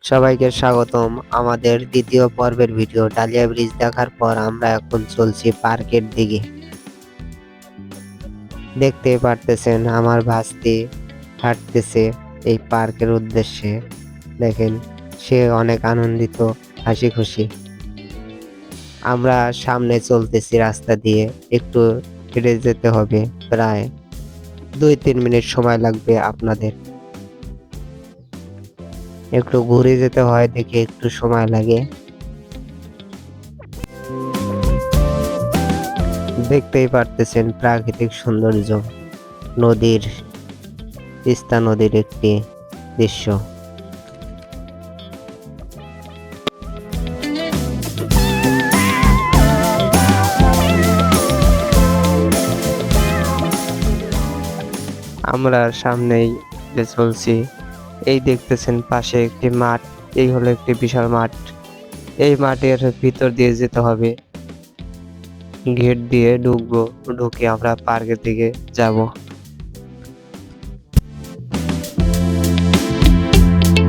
সবাইকে স্বাগতম আমাদের দ্বিতীয় পর্বের ভিডিও। ডালিয়া ব্রিজ দেখার পর আমরা এখন চলছি পার্কের দিকে। দেখতেই পারতেছেন আমার ভাস্তি হাঁটতেছে এই পার্কের উদ্দেশ্যে। দেখেন সে অনেক আনন্দিত, হাসি খুশি। আমরা সামনে চলতেছি রাস্তা দিয়ে, একটু হেঁটে যেতে হবে, প্রায় 2-3 মিনিট সময় লাগবে আপনাদের। একটু ঘুরে যেতে হয় দেখে একটু সময় লাগে। দেখতেই পারতেছেন প্রাকৃতিক সৌন্দর্য, নদীর তিস্তা নদীর একটি দৃশ্য। আমরা সামনেই যে চলছি, এই দেখতেছেন পাশে একটি মাঠ। এই হলো একটি বিশাল মাঠ। এই মাঠের ভিতর দিয়ে যেতে হবে, গেট দিয়ে ঢুকবো, ঢুকে আমরা পার্কের দিকে যাব।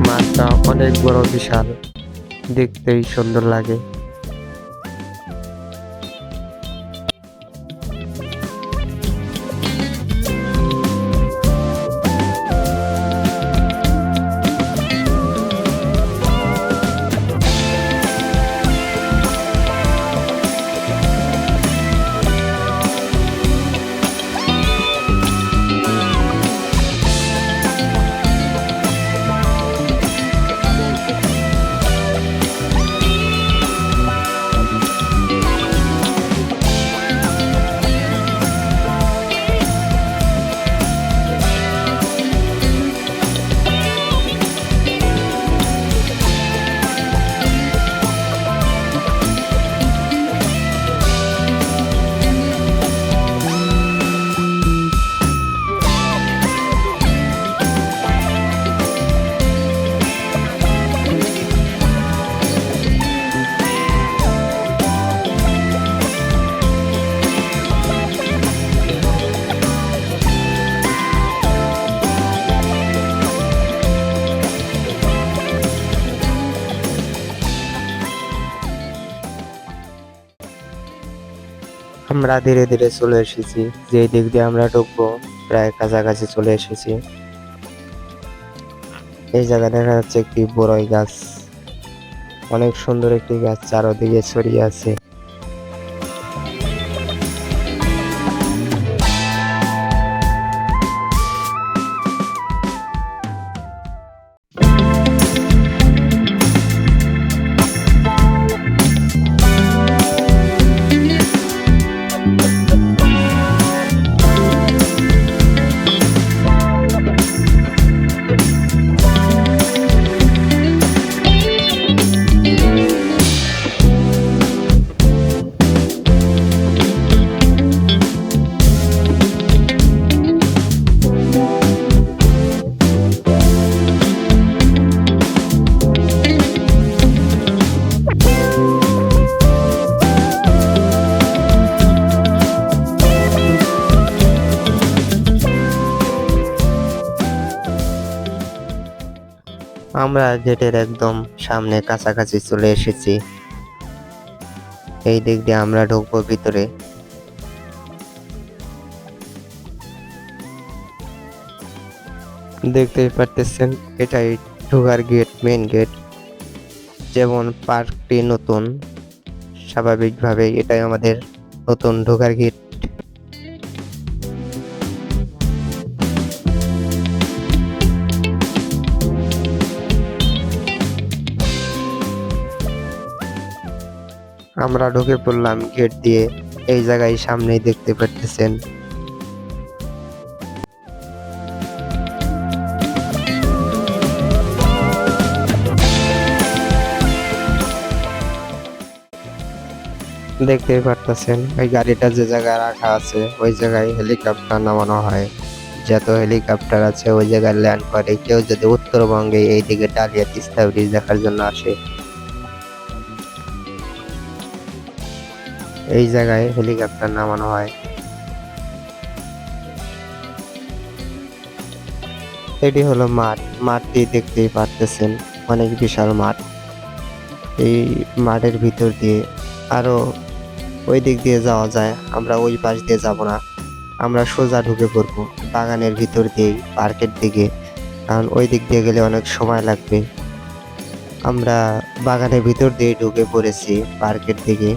মাঠটা অনেক বড়, বিশাল, দেখতেই সুন্দর লাগে। আমরা ধীরে ধীরে চলে এসেছি, যে দিক দিয়ে আমরা ঢুকবো প্রায় কাছাকাছি চলে এসেছি। এই জায়গায় দেখা যাচ্ছে একটি বড়ই গাছ, অনেক সুন্দর একটি গাছ, চারদিকে ছড়িয়ে আছে। আমরা গেটের একদম সামনে কাছাকাছি চলে এসেছি। এই দিক দিয়ে আমরা ঢুকবো ভিতরে। দেখতেই পারতেছেন এটাই ঢোকার গেট, মেইন গেট। যেমন পার্কটি নতুন, স্বাভাবিকভাবে এটাই আমাদের নতুন ঢোকার গেট। আমরা ঢুকে পড়লাম গেট দিয়ে। এই জায়গায় সামনেই দেখতে পারতেছেন দেখতেই পারতেছেন ওই গাড়িটা যে জায়গায় রাখা আছে, ওই জায়গায় হেলিকপ্টার নামানো হয়। যত হেলিকপ্টার আছে ওই জায়গায় ল্যান্ড করে। কেউ যদি উত্তরবঙ্গে এইদিকে ডালিয়া তিস্তা ব্রিজ দেখার জন্য আসে, এই জায়গায় হেলিকপ্টার নামানো হয়। এটি হলো মাঠ, মাঠটি দেখতেই পারতেছেন। অনেক বিশাল মাঠ। এই মাঠের ভিতর দিয়ে আরো ওই দিক দিয়ে যাওয়া যায়, আমরা ওই পাশ দিয়ে যাব না, আমরা সোজা ঢুকে পড়বো বাগানের ভিতর দিয়েই পার্কের দিকে, কারণ ওই দিক দিয়ে গেলে অনেক সময় লাগবে। আমরা বাগানের ভিতর দিয়ে ঢুকে পড়েছি পার্কের দিকে।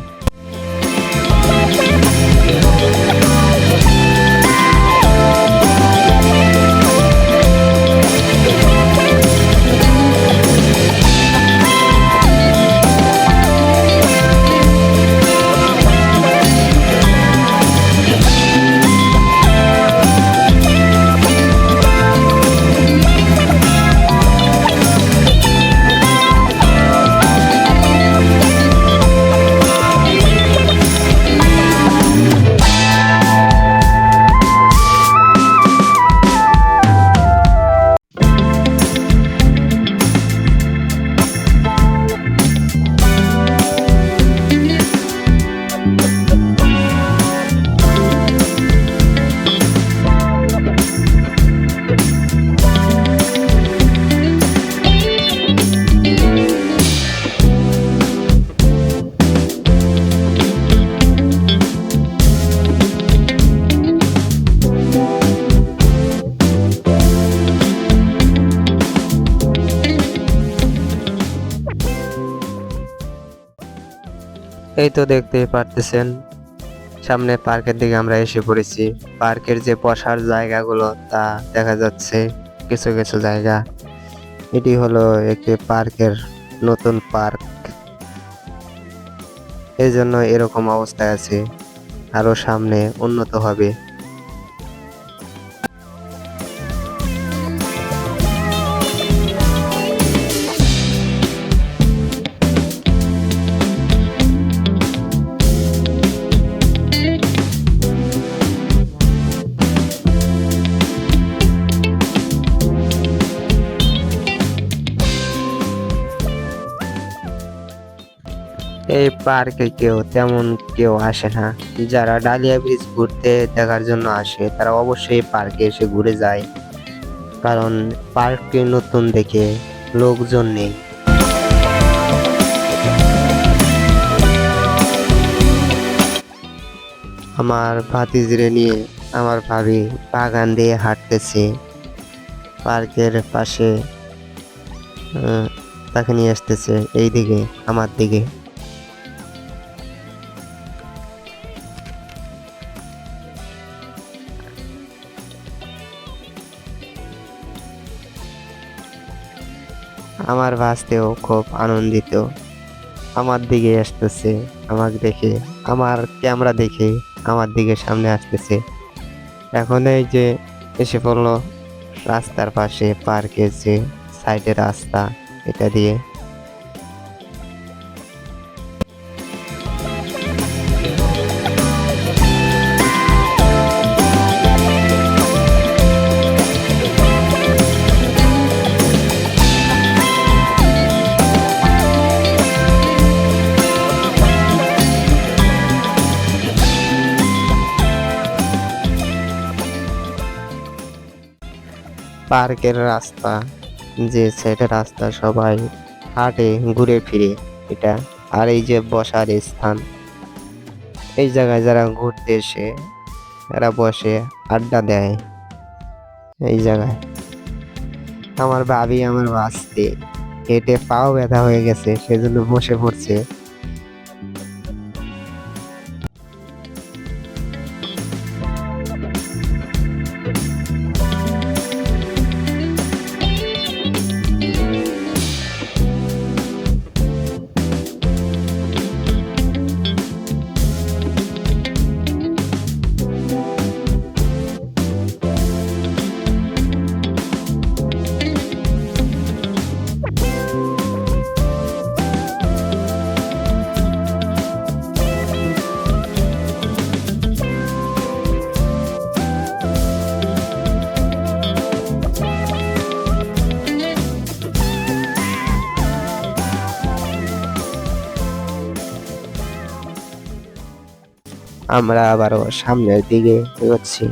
এই তো দেখতেই পারতেছেন সামনে পার্কের দিকে আমরা এসে পড়েছি। পার্কের যে বসার জায়গাগুলো তা দেখা যাচ্ছে কিছু কিছু জায়গা। এটি হলো একটি পার্কের নতুন পার্ক, এই জন্য এরকম অবস্থায় আছে, আরো সামনে উন্নত হবে। এই পার্কে তেমন কেউ আসে না। যারা ডালিয়া ব্রিজ ঘুরতে দেখার জন্য আসে তারা অবশ্যই পার্কে এসে ঘুরে যায়, কারণ পার্কটি নতুন দেখে লোকজন নেই। আমার ভাতিজিরে নিয়ে আমার ভাবি বাগান দিয়ে হাঁটতেছে পার্কের পাশে, তাকে নিয়ে আসতেছে এই দিকে আমার দিকে। আমার ভাস্তেও খুব আনন্দিত, আমার দিকে আসতেছে, আমাকে দেখে, আমার ক্যামেরা দেখে আমার দিকে সামনে আসতেছে। এখন এই যে এসে পড়লো রাস্তার পাশে, পার্কের যে সাইডে রাস্তা এটা দিয়ে। পার্কের রাস্তা, যে সাইডে রাস্তা সবাই হাঁটে ঘুরে ফিরে এটা, আর এই যে বসার স্থান, এই জায়গায় যারা ঘুরতে এসে এরা বসে আড্ডা দেয় এই জায়গায়। আমার ভাবি আমার ভাস্তে হেঁটে পাও ব্যথা হয়ে গেছে, সেজন্য বসে পড়ছে। আমরা আবারও সামনের দিকে এগোচ্ছি।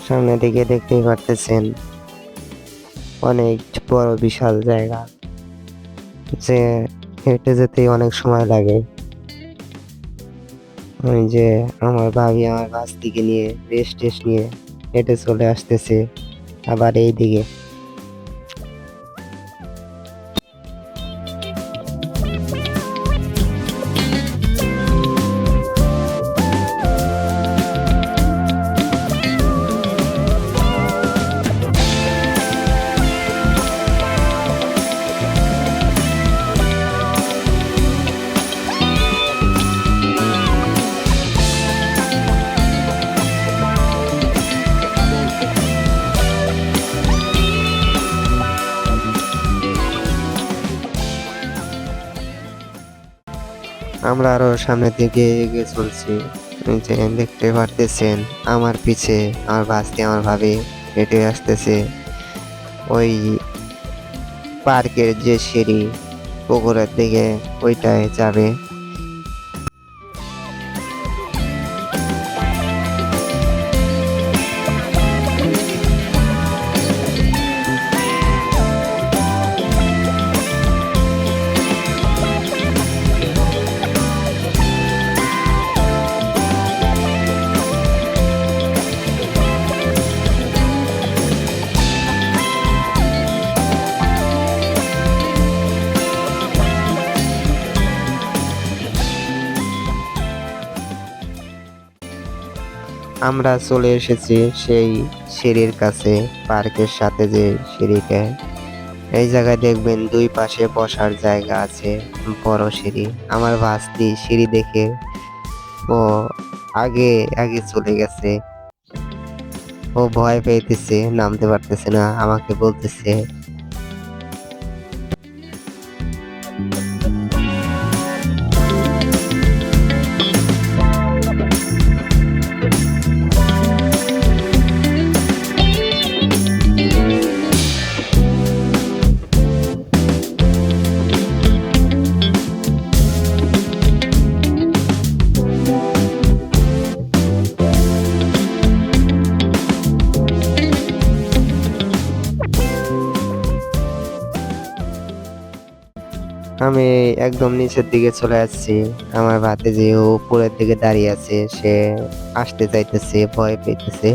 সামনের দিকে দেখতেই পারতেছেন অনেক বড় বিশাল জায়গা, যে হেঁটে যেতেই অনেক সময় লাগে। ওই যে আমার ভাবি আমার ভাস্তিকে নিয়ে রেস্ট টেস্ট নিয়ে হেঁটে চলে আসতেছে আবার এইদিকে। আমরা আরো সামনের দিকে এগিয়ে চলছি। এই যে দেখতে পারতেছেন আমার পিছে আমার ভাস্তি আমার ভাবি হেঁটে আসতেছে ওই পার্কের যে সিঁড়ি পুকুরের দিকে, ওইটায় যাবে। আমরা চলে এসেছি সেই সিঁড়ির কাছে, পার্কের সাথে যে সিঁড়িটা। এই জায়গায় দেখবেন দুই পাশে বসার জায়গা আছে, বড় সিঁড়ি। আমার ভাস্তি সিঁড়ি দেখে ও আগে আগে চলে গেছে। ও ভয় পেয়েছে, নামতে পারতেছে না, আমাকে বলতেছে আমি একদম নিচের দিকে চলে আসছি। আমার ভাতিজি উপরের দিকে দাঁড়িয়ে আছে, সে আসতে চাইতেছে, ভয় পেতেছে।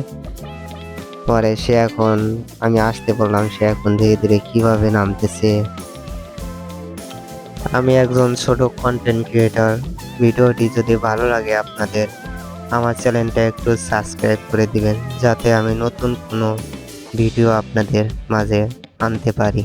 পরে সে এখন, আমি আসতে বললাম, সে এখন ধীরে ধীরে কিভাবে নামতেছে। আমি একজন ছোট কন্টেন্ট ক্রিয়েটর। ভিডিওটি যদি ভালো লাগে আপনাদের, আমার চ্যানেলটা একটু সাবস্ক্রাইব করে দিবেন, যাতে আমি নতুন কোনো ভিডিও আপনাদের মাঝে আনতে পারি।